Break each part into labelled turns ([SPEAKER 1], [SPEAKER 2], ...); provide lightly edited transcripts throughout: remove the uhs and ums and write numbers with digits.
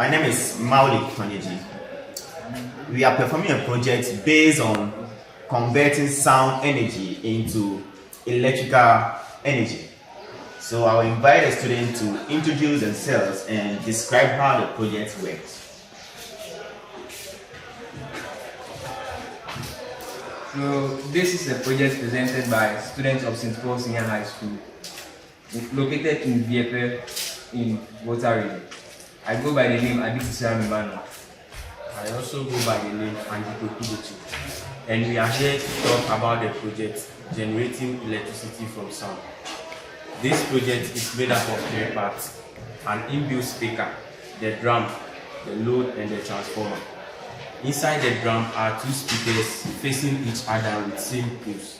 [SPEAKER 1] My name is Mauli Konyeji. We are performing a project based on converting sound energy into electrical energy. So I will invite a student to introduce themselves and describe how the project works.
[SPEAKER 2] So this is a project presented by students of St. Paul Senior High School, located in Viepe in Volta region. I go by the name Adikisa Mimano.
[SPEAKER 3] I also go by the name Andiko Kubuchi, and we are here to talk about the project generating electricity from sound. This project is made up of 3 parts: an inbuilt speaker, the drum, the load, and the transformer. Inside the drum are 2 speakers facing each other with same poles,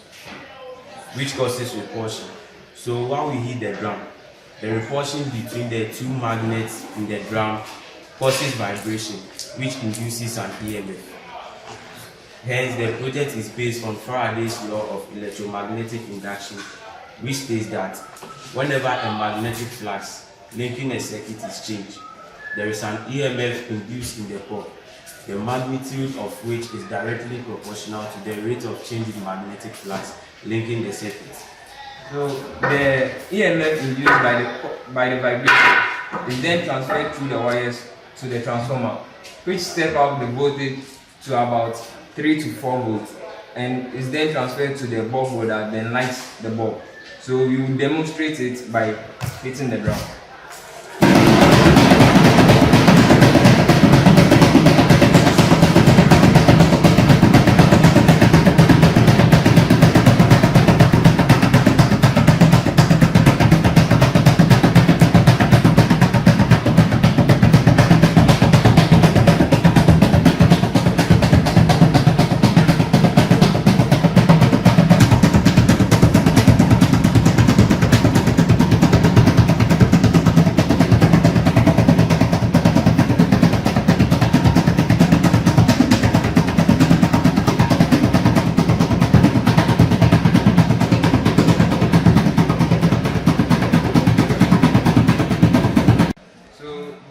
[SPEAKER 3] which causes repulsion. So while we hit the drum, the repulsion between the 2 magnets in the drum causes vibration, which induces an EMF. Hence, the project is based on Faraday's law of electromagnetic induction, which states that whenever a magnetic flux linking a circuit is changed, there is an EMF induced in the core, the magnitude of which is directly proportional to the rate of change in magnetic flux linking the circuit.
[SPEAKER 2] So the EMF induced by the vibration is then transferred through the wires to the transformer, which step up the voltage to about 3 to 4 volts, and is then transferred to the bulb holder, then lights the bulb. So we will demonstrate it by hitting the drum.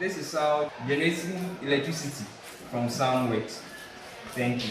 [SPEAKER 2] This is how generating electricity from sound works. Thank you.